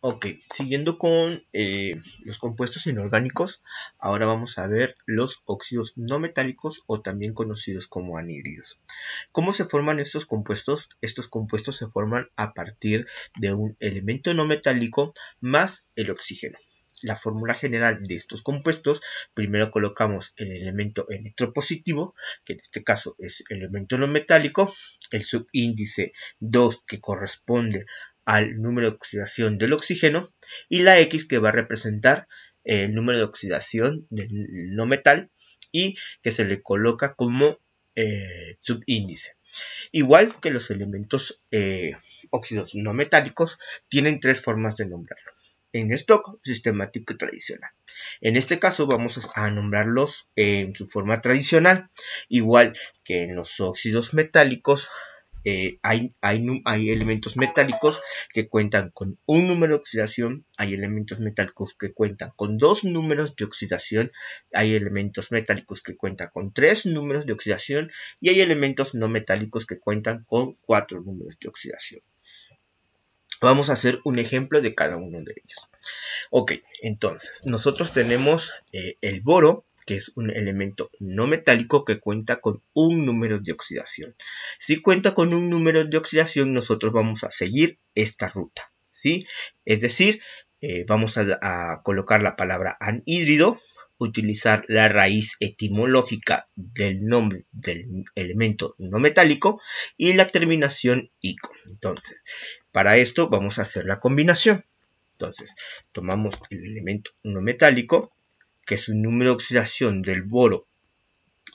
Ok, siguiendo con los compuestos inorgánicos, ahora vamos a ver los óxidos no metálicos o también conocidos como anhídridos. ¿Cómo se forman estos compuestos? Estos compuestos se forman a partir de un elemento no metálico más el oxígeno. La fórmula general de estos compuestos, primero colocamos el elemento electropositivo, que en este caso es el elemento no metálico, el subíndice 2 que corresponde al número de oxidación del oxígeno y la X que va a representar el número de oxidación del no metal y que se le coloca como subíndice. Igual que los elementos óxidos no metálicos tienen tres formas de nombrarlo. En stock, sistemático y tradicional. En este caso vamos a nombrarlos en su forma tradicional, igual que en los óxidos metálicos. Hay elementos metálicos que cuentan con un número de oxidación, hay elementos metálicos que cuentan con 2 números de oxidación, hay elementos metálicos que cuentan con 3 números de oxidación y hay elementos no metálicos que cuentan con 4 números de oxidación. Vamos a hacer un ejemplo de cada uno de ellos. Ok, entonces nosotros tenemos el boro, que es un elemento no metálico que cuenta con un número de oxidación. Si cuenta con un número de oxidación, nosotros vamos a seguir esta ruta, ¿sí? Es decir, vamos a colocar la palabra anhídrido, utilizar la raíz etimológica del nombre del elemento no metálico y la terminación ico. Entonces, para esto vamos a hacer la combinación. Entonces, tomamos el elemento no metálico, que su número de oxidación del boro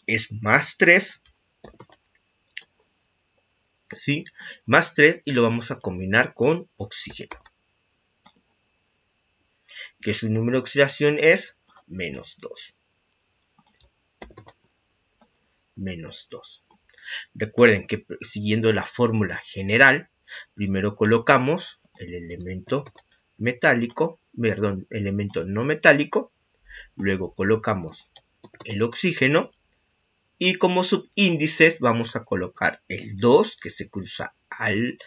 es más 3, ¿sí? Más 3 y lo vamos a combinar con oxígeno, que su número de oxidación es menos 2. Menos 2. Recuerden que siguiendo la fórmula general, primero colocamos el elemento metálico, perdón, elemento no metálico, luego colocamos el oxígeno y como subíndices vamos a colocar el 2 que se cruza al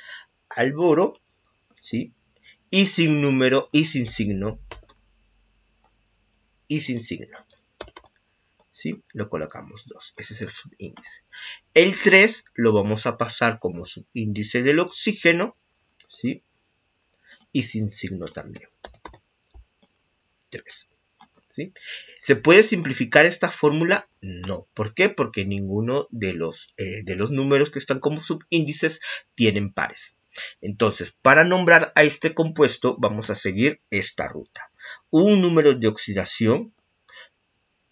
boro, ¿sí? Y sin número y sin signo. ¿Sí? Lo colocamos 2. Ese es el subíndice. El 3 lo vamos a pasar como subíndice del oxígeno, ¿sí? Y sin signo también. 3. ¿Sí? ¿Se puede simplificar esta fórmula? No. ¿Por qué? Porque ninguno de los números que están como subíndices tienen pares. Entonces, para nombrar a este compuesto, vamos a seguir esta ruta. Un número de oxidación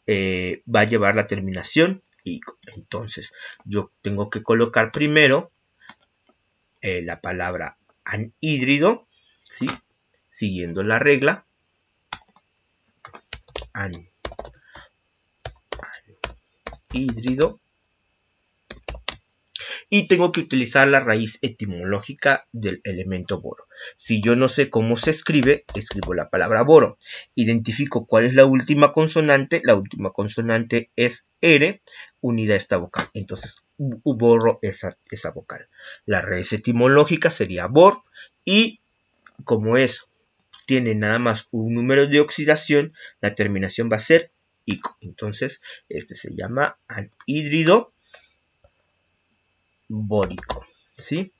va a llevar la terminación ico. Entonces, yo tengo que colocar primero la palabra anhídrido, ¿sí? Siguiendo la regla. Anhídrido. Y tengo que utilizar la raíz etimológica del elemento boro. Si yo no sé cómo se escribe, escribo la palabra boro. Identifico cuál es la última consonante. La última consonante es R unida a esta vocal. Entonces, borro esa vocal. La raíz etimológica sería bor y como eso tiene nada más un número de oxidación, la terminación va a ser ico. Entonces, este se llama anhídrido bórico, ¿sí?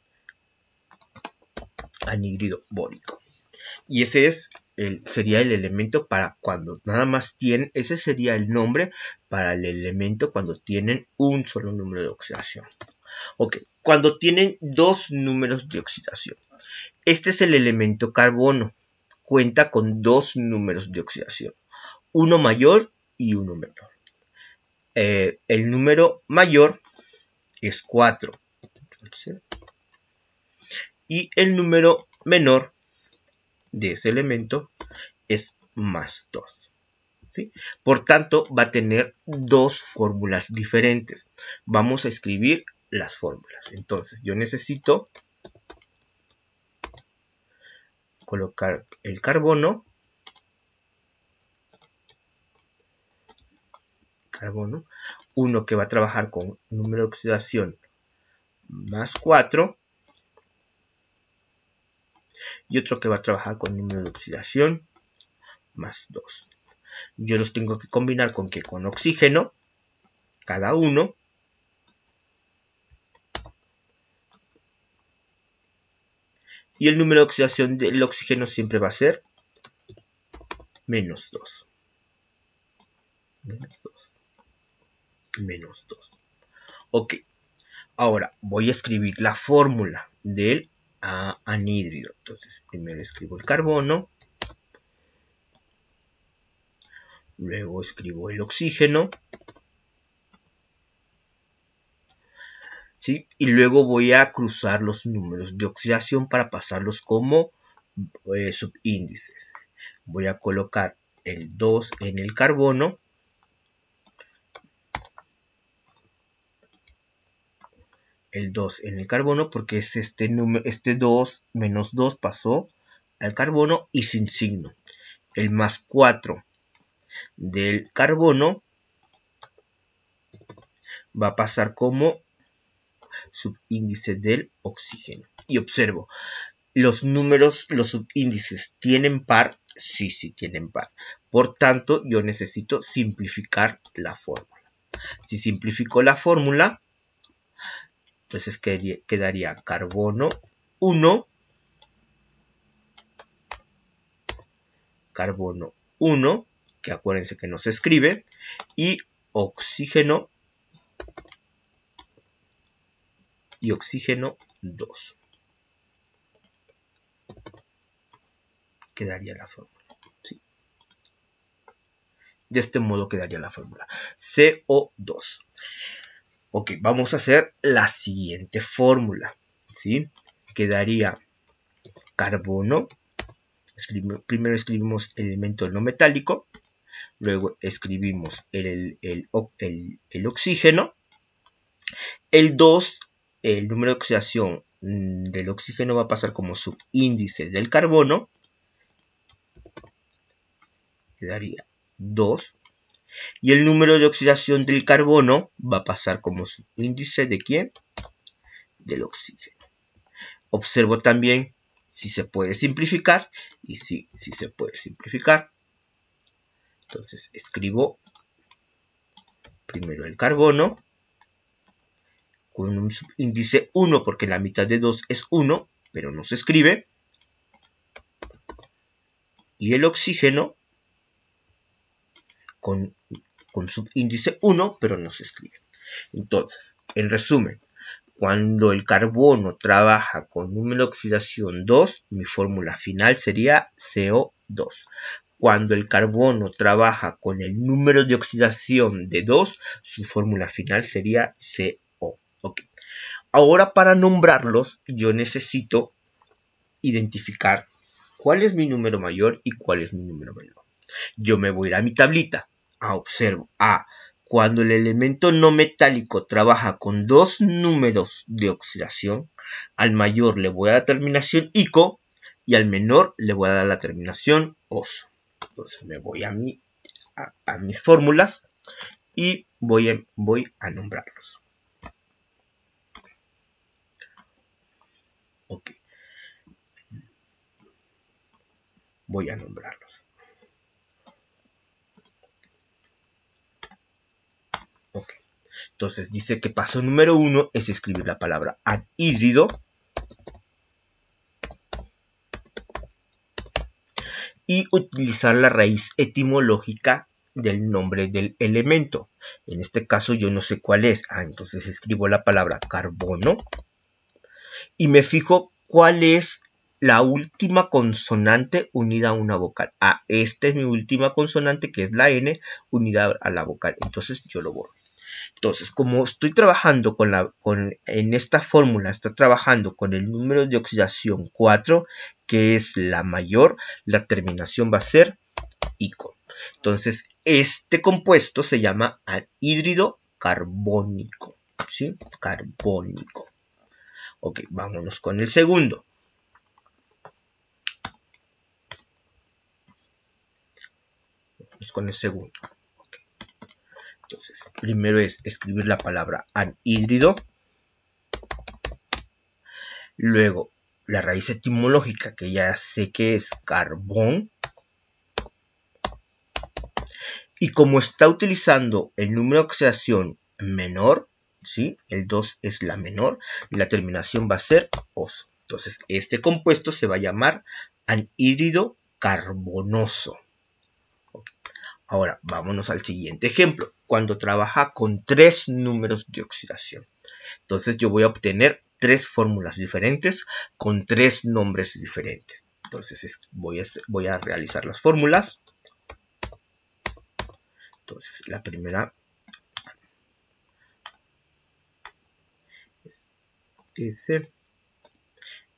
Anhídrido bórico. Y ese sería el elemento para cuando nada más tienen, ese sería el nombre para el elemento cuando tienen un solo número de oxidación. Ok, cuando tienen 2 números de oxidación. Este es el elemento carbono. Cuenta con 2 números de oxidación. Uno mayor y uno menor. El número mayor es 4. Entonces, y el número menor de ese elemento es más 2. ¿Sí? Por tanto, va a tener 2 fórmulas diferentes. Vamos a escribir las fórmulas. Entonces, yo necesito colocar el carbono. Uno que va a trabajar con número de oxidación más 4. y otro que va a trabajar con número de oxidación más 2. Yo los tengo que combinar con que con oxígeno, cada uno, y el número de oxidación del oxígeno siempre va a ser menos 2. Menos 2. Menos 2. Ok. Ahora voy a escribir la fórmula del anhídrido. Entonces primero escribo el carbono. Luego escribo el oxígeno. ¿Sí? Y luego voy a cruzar los números de oxidación para pasarlos como subíndices. Voy a colocar el 2 en el carbono. El 2 en el carbono porque es este 2 menos 2 pasó al carbono y sin signo. El más 4 del carbono va a pasar como subíndice del oxígeno. Y observo, los números, los subíndices, ¿tienen par? Sí, sí tienen par. Por tanto, yo necesito simplificar la fórmula. Si simplifico la fórmula, entonces quedaría carbono 1, carbono 1, que acuérdense que no se escribe, y oxígeno 2. Quedaría la fórmula. ¿Sí? De este modo quedaría la fórmula. CO2. Ok, vamos a hacer la siguiente fórmula. ¿Sí? Quedaría carbono. Primero escribimos el elemento no metálico. Luego escribimos el oxígeno. El 2, el número de oxidación del oxígeno va a pasar como subíndice del carbono. Quedaría 2. Y el número de oxidación del carbono va a pasar como subíndice de ¿quién? Del oxígeno. Observo también si se puede simplificar. Y sí, sí se puede simplificar. Entonces escribo primero el carbono con un subíndice 1 porque la mitad de 2 es 1, pero no se escribe. Y el oxígeno con subíndice 1, pero no se escribe. Entonces, en resumen, cuando el carbono trabaja con número de oxidación 2, mi fórmula final sería CO2. Cuando el carbono trabaja con el número de oxidación de 2, su fórmula final sería CO. Okay. Ahora para nombrarlos, yo necesito identificar cuál es mi número mayor y cuál es mi número menor. Yo me voy a ir a mi tablita. Observo. Cuando el elemento no metálico trabaja con dos números de oxidación, al mayor le voy a dar la terminación ico y al menor le voy a dar la terminación oso. Entonces me voy a mis fórmulas y voy a nombrarlos. Ok. Voy a nombrarlos. Ok. Entonces dice que paso número 1 es escribir la palabra anhídrido. Y utilizar la raíz etimológica del nombre del elemento. En este caso yo no sé cuál es. Entonces escribo la palabra carbono. Y me fijo cuál es la última consonante unida a una vocal. Esta es mi última consonante, que es la N, unida a la vocal. Entonces yo lo borro. Entonces, como estoy trabajando en esta fórmula, está trabajando con el número de oxidación 4, que es la mayor, la terminación va a ser ico. Entonces, este compuesto se llama anhídrido carbónico. ¿Sí? Carbónico. Ok, vámonos con el segundo. Vamos con el segundo. Okay. Entonces, primero es escribir la palabra anhídrido. Luego, la raíz etimológica, que ya sé que es carbón. Y como está utilizando el número de oxidación menor, ¿sí? El 2 es la menor y la terminación va a ser oso. Entonces, este compuesto se va a llamar anhídrido carbonoso. Okay. Ahora, vámonos al siguiente ejemplo. Cuando trabaja con 3 números de oxidación. Entonces, yo voy a obtener 3 fórmulas diferentes con 3 nombres diferentes. Entonces, voy a realizar las fórmulas. Entonces, la primera es ese,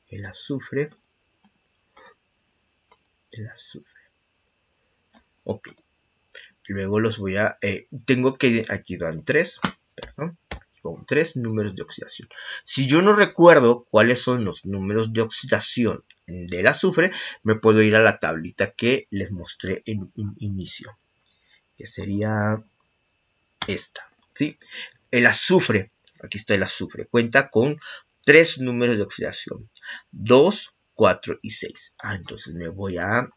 el azufre. Ok. Luego los voy a... tengo que... Aquí dan 3. Perdón. Con 3 números de oxidación. Si yo no recuerdo cuáles son los números de oxidación del azufre, me puedo ir a la tablita que les mostré en un inicio. Que sería esta. ¿Sí? El azufre. Aquí está el azufre. Cuenta con 3 números de oxidación. 2, 4 y 6. Entonces me voy a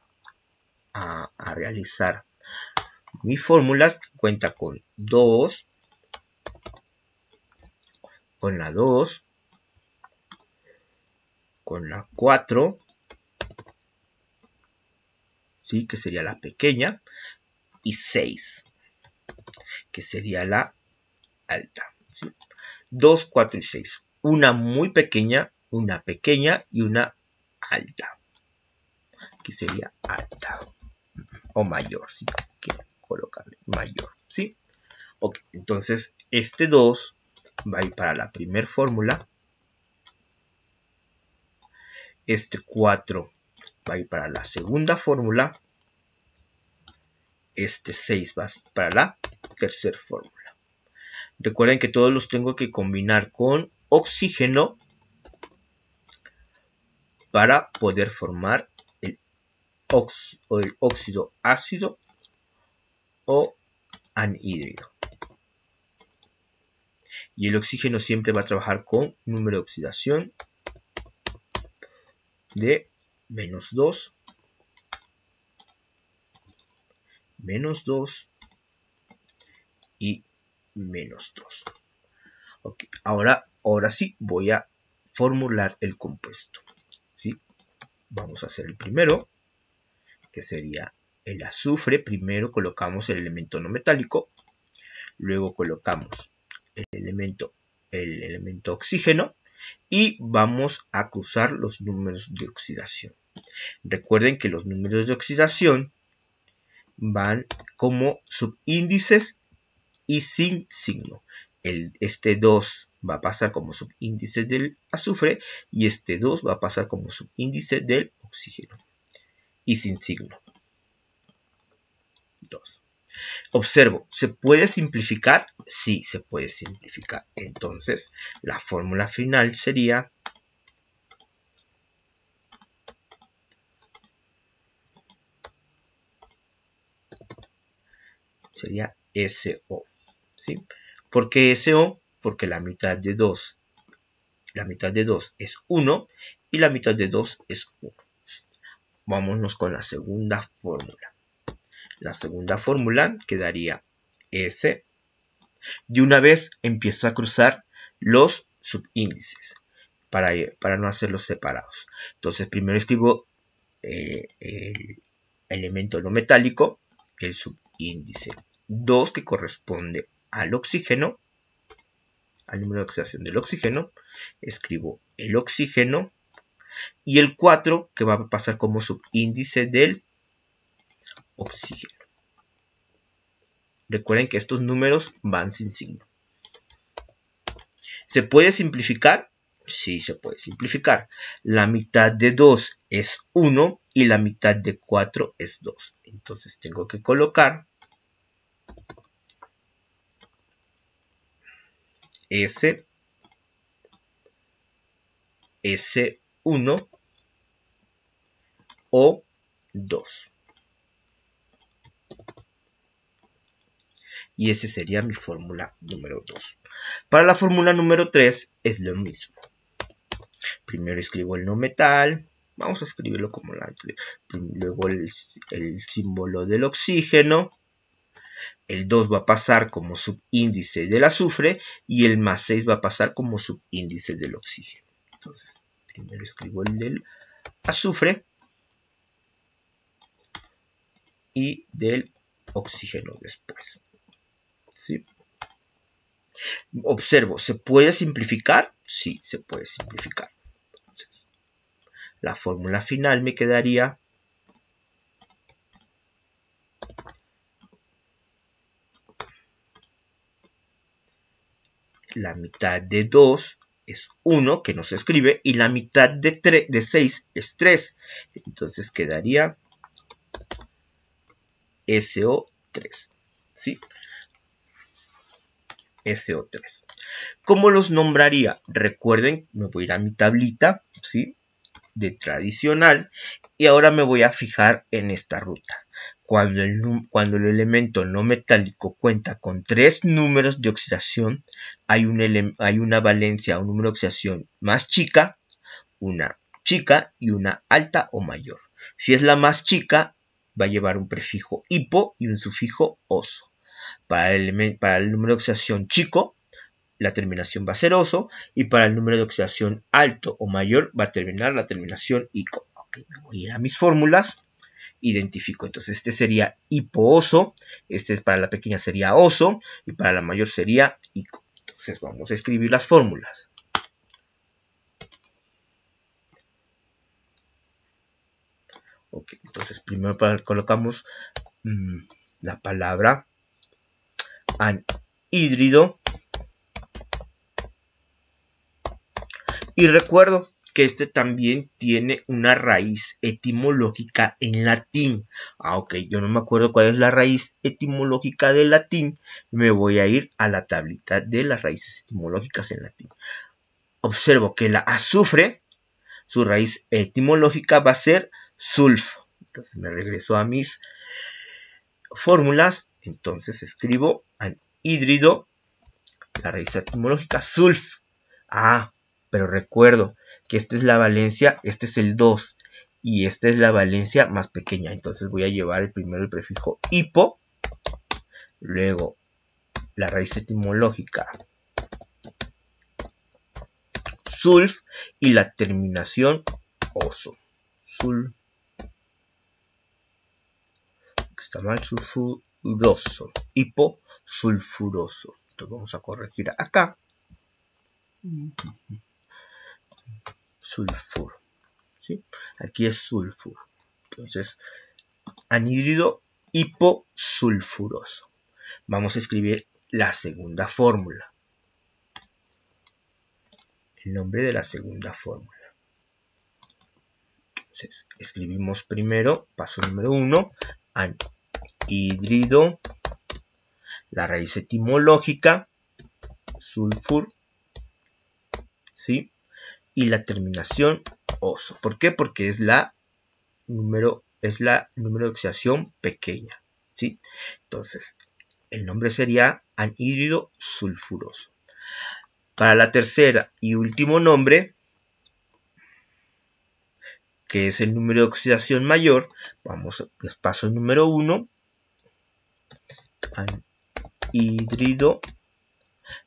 realizar mi fórmula. Cuenta con 2, con la 2, con la 4, ¿sí? Que sería la pequeña, y 6, que sería la alta, ¿sí? 2, 4 y 6. Una muy pequeña, una pequeña y una alta, que sería alta o mayor, ¿sí? Quiero colocarle mayor, ¿sí? Ok, entonces este 2 va a ir para la primera fórmula. Este 4 va a ir para la segunda fórmula. Este 6 va para la tercera fórmula. Recuerden que todos los tengo que combinar con oxígeno para poder formar el óxido ácido o anhídrido. Y el oxígeno siempre va a trabajar con número de oxidación de -2, -2 y -2. Okay. Ahora sí voy a formular el compuesto, ¿sí? Vamos a hacer el primero, que sería el azufre. Primero colocamos el elemento no metálico, luego colocamos el elemento oxígeno y vamos a cruzar los números de oxidación. Recuerden que los números de oxidación van como subíndices y sin signo. Este 2 va a pasar como subíndice del azufre y este 2 va a pasar como subíndice del oxígeno y sin signo. 2. Observo, ¿se puede simplificar? Sí, se puede simplificar. Entonces, la fórmula final sería SO. ¿Sí? ¿Por qué SO? Porque la mitad de 2 es 1 y la mitad de 2 es 1. Vámonos con la segunda fórmula. La segunda fórmula quedaría S. De una vez empiezo a cruzar los subíndices para no hacerlos separados. Entonces primero escribo el elemento no metálico, el subíndice 2 que corresponde al oxígeno, al número de oxidación del oxígeno. Escribo el oxígeno y el 4 que va a pasar como subíndice del oxígeno. Recuerden que estos números van sin signo. ¿Se puede simplificar? Sí, se puede simplificar. La mitad de 2 es 1 y la mitad de 4 es 2. Entonces tengo que colocar S1 o 2. Y esa sería mi fórmula número 2. Para la fórmula número 3 es lo mismo. Primero escribo el no metal. Vamos a escribirlo como la anterior. Luego el símbolo del oxígeno. El 2 va a pasar como subíndice del azufre y el más 6 va a pasar como subíndice del oxígeno. Entonces, primero escribo el del azufre y del oxígeno después. ¿Sí? Observo, ¿se puede simplificar? Sí, se puede simplificar. Entonces, la fórmula final me quedaría la mitad de 2 es 1, que no se escribe, y la mitad de 6 es 3. Entonces quedaría SO3. ¿Sí? SO3. ¿Cómo los nombraría? Recuerden, me voy a ir a mi tablita, ¿sí? De tradicional, y ahora me voy a fijar en esta ruta. Cuando el elemento no metálico cuenta con 3 números de oxidación, hay una valencia, un número de oxidación más chica, una chica y una alta o mayor. Si es la más chica, va a llevar un prefijo hipo y un sufijo oso. Para el número de oxidación chico, la terminación va a ser oso, y para el número de oxidación alto o mayor va a terminar la terminación ico. Ok, me voy a ir a mis fórmulas. Identifico, entonces este sería hipooso, este para la pequeña sería oso y para la mayor sería ico. Entonces vamos a escribir las fórmulas. Ok, entonces primero colocamos la palabra anhídrido y recuerdo que este también tiene una raíz etimológica en latín. Ok, yo no me acuerdo cuál es la raíz etimológica del latín. Me voy a ir a la tablita de las raíces etimológicas en latín. Observo que la azufre, su raíz etimológica va a ser sulfo. Entonces me regreso a mis fórmulas. Entonces escribo anhídrido, la raíz etimológica, sulf. Pero recuerdo que esta es la valencia, este es el 2 y esta es la valencia más pequeña. Entonces voy a llevar primero el prefijo hipo, luego la raíz etimológica sulf y la terminación oso. Está mal, sulfuroso, hipo sulfuroso. Entonces vamos a corregir acá. Sulfuro. ¿Sí? Aquí es sulfuro. Entonces, anhídrido hiposulfuroso. Vamos a escribir la segunda fórmula. El nombre de la segunda fórmula. Entonces, escribimos primero, paso número 1, anhídrido, la raíz etimológica, sulfur, ¿sí? Y la terminación oso. ¿Por qué? Porque es la número de oxidación pequeña, ¿sí? Entonces, el nombre sería anhídrido sulfuroso. Para la tercera y último nombre, que es el número de oxidación mayor, pues paso número 1, anhídrido,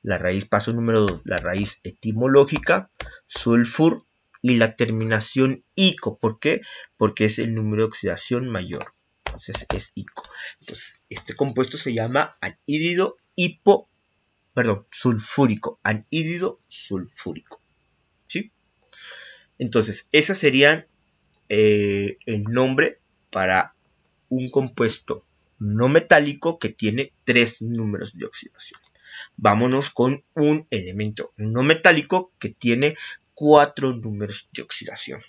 la raíz, paso número 2, la raíz etimológica, sulfur, y la terminación ico. ¿Por qué? Porque es el número de oxidación mayor. Entonces es ico. Entonces, este compuesto se llama anhídrido sulfúrico. Anhídrido sulfúrico. ¿Sí? Entonces, esas serían el nombre para un compuesto no metálico que tiene 3 números de oxidación. Vámonos con un elemento no metálico que tiene 4 números de oxidación.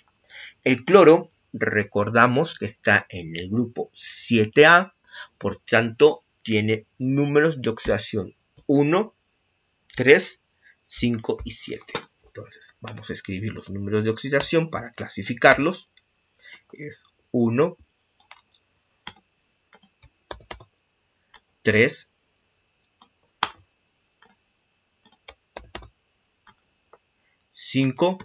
El cloro, recordamos que está en el grupo 7A, por tanto tiene números de oxidación 1, 3, 5 y 7. Entonces vamos a escribir los números de oxidación para clasificarlos. Es 1, 3, 5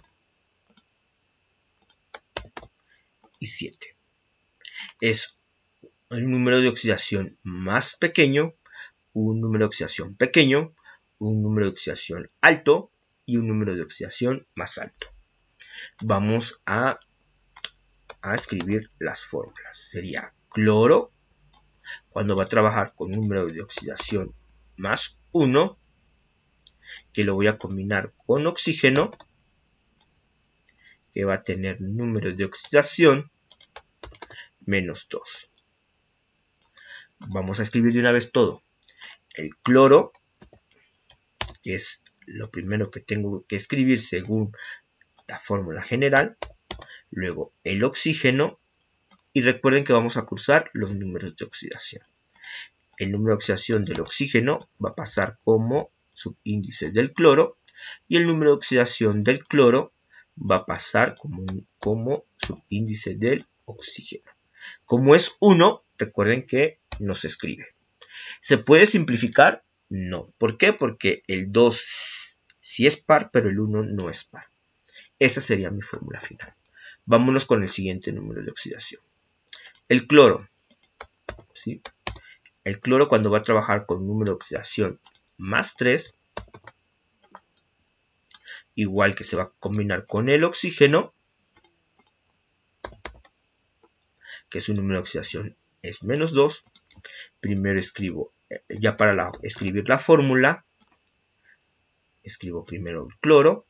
y 7. Es el número de oxidación más pequeño, un número de oxidación pequeño, un número de oxidación alto y un número de oxidación más alto. Vamos a escribir las fórmulas. Sería cloro, cuando va a trabajar con número de oxidación más 1, que lo voy a combinar con oxígeno, que va a tener número de oxidación menos 2. Vamos a escribir de una vez todo. El cloro, que es lo primero que tengo que escribir según la fórmula general. Luego el oxígeno. Y recuerden que vamos a cruzar los números de oxidación. El número de oxidación del oxígeno va a pasar como subíndice del cloro. Y el número de oxidación del cloro va a pasar como subíndice del oxígeno. Como es 1, recuerden que no se escribe. ¿Se puede simplificar? No. ¿Por qué? Porque el 2 sí es par, pero el 1 no es par. Esa sería mi fórmula final. Vámonos con el siguiente número de oxidación. El cloro. ¿Sí? El cloro, cuando va a trabajar con número de oxidación más 3, igual que se va a combinar con el oxígeno, que su número de oxidación es menos 2. Primero escribo, ya para escribir la fórmula, escribo primero el cloro,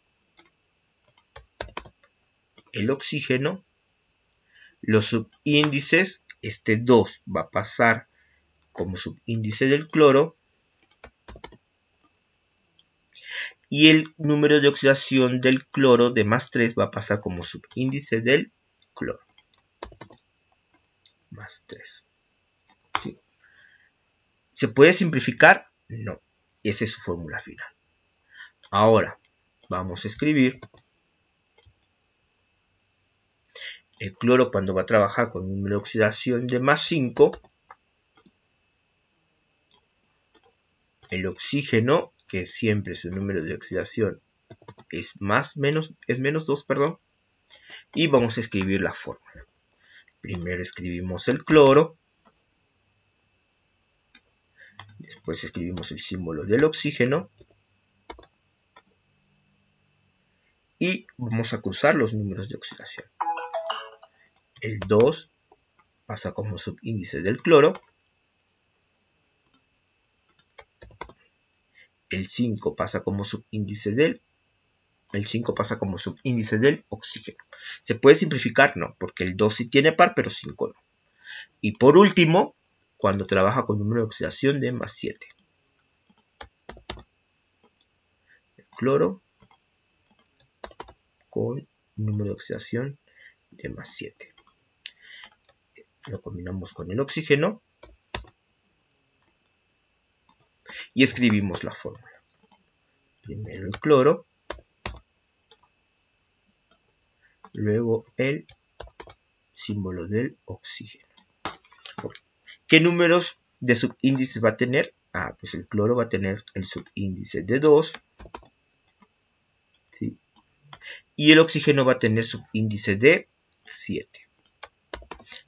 el oxígeno, los subíndices, este 2 va a pasar como subíndice del cloro, y el número de oxidación del cloro de más 3 va a pasar como subíndice del cloro. Más 3. ¿Sí? ¿Se puede simplificar? No. Esa es su fórmula final. Ahora vamos a escribir el cloro cuando va a trabajar con un número de oxidación de más 5. El oxígeno, que siempre su número de oxidación es menos 2, perdón. Y vamos a escribir la fórmula. Primero escribimos el cloro. Después escribimos el símbolo del oxígeno. Y vamos a cruzar los números de oxidación. El 2 pasa como subíndice del cloro. El 5 pasa como subíndice del oxígeno. ¿Se puede simplificar? No, porque el 2 sí tiene par, pero 5 no. Y por último, cuando trabaja con número de oxidación de más 7. El cloro con número de oxidación de más 7. Lo combinamos con el oxígeno y escribimos la fórmula. Primero el cloro, luego el símbolo del oxígeno. ¿Qué números de subíndices va a tener? Pues el cloro va a tener el subíndice de 2. ¿Sí? Y el oxígeno va a tener subíndice de 7.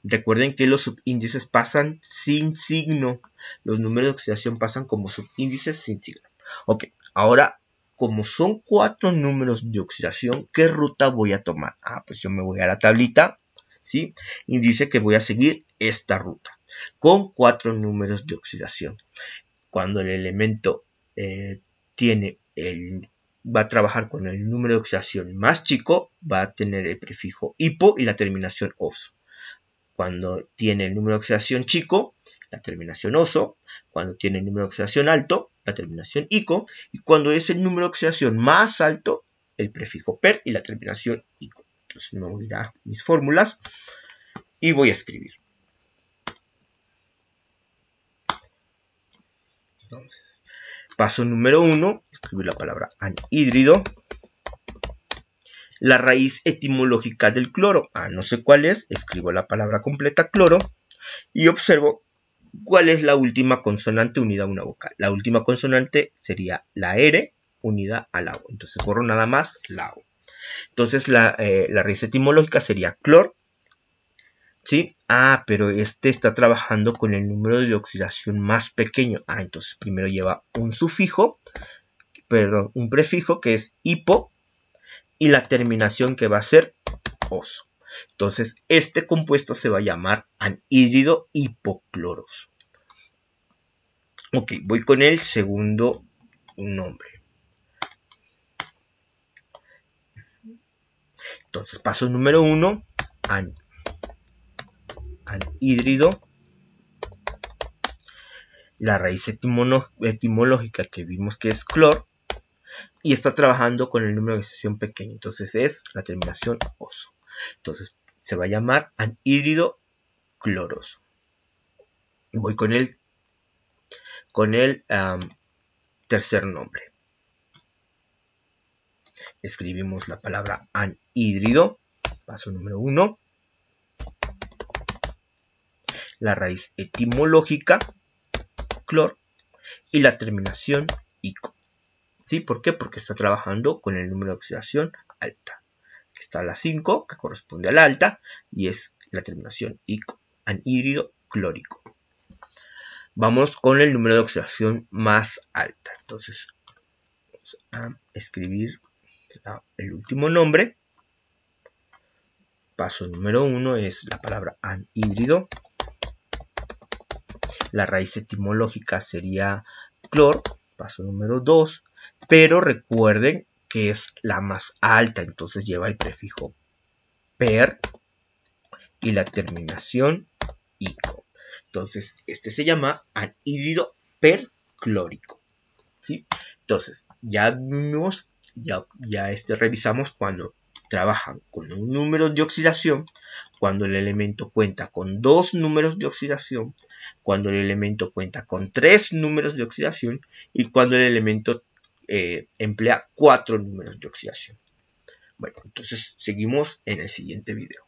Recuerden que los subíndices pasan sin signo. Los números de oxidación pasan como subíndices sin signo. Ok, ahora, como son 4 números de oxidación, ¿qué ruta voy a tomar? Pues yo me voy a la tablita, ¿sí? Y dice que voy a seguir esta ruta con 4 números de oxidación. Cuando el elemento va a trabajar con el número de oxidación más chico, va a tener el prefijo hipo y la terminación oso. Cuando tiene el número de oxidación chico, la terminación oso. Cuando tiene el número de oxidación alto, la terminación ico. Y cuando es el número de oxidación más alto, el prefijo per y la terminación ico. Entonces me voy a ir a mis fórmulas y voy a escribir. Entonces, paso número 1, escribir la palabra anhídrido. La raíz etimológica del cloro. No sé cuál es. Escribo la palabra completa cloro. Y observo cuál es la última consonante unida a una vocal. La última consonante sería la R unida a la O. Entonces borro nada más la O. Entonces la raíz etimológica sería clor. ¿Sí? Pero este está trabajando con el número de oxidación más pequeño. Entonces primero lleva un sufijo, perdón, un prefijo que es hipo y la terminación que va a ser oso. Entonces este compuesto se va a llamar anhídrido hipocloros. Ok, voy con el segundo nombre. Entonces paso número 1, anhídrido. La raíz etimológica que vimos que es clor. Y está trabajando con el número de oxidación pequeño. Entonces es la terminación oso. Entonces se va a llamar anhídrido cloroso. Voy con el tercer nombre. Escribimos la palabra anhídrido. Paso número 1. La raíz etimológica, clor. Y la terminación ico. ¿Sí? ¿Por qué? Porque está trabajando con el número de oxidación alta. Aquí está la 5, que corresponde a la alta. Y es la terminación ico. Anhídrido clórico. Vamos con el número de oxidación más alta. Entonces, vamos a escribir el último nombre. Paso número 1 es la palabra anhídrido. La raíz etimológica sería clor. Paso número 2. Pero recuerden que es la más alta. Entonces lleva el prefijo per y la terminación ico. Entonces, este se llama anhídrido perclórico. ¿Sí? Entonces, ya vimos, revisamos cuando trabajan con un número de oxidación, cuando el elemento cuenta con 2 números de oxidación, cuando el elemento cuenta con 3 números de oxidación y cuando el elemento emplea 4 números de oxidación. Bueno, entonces seguimos en el siguiente video.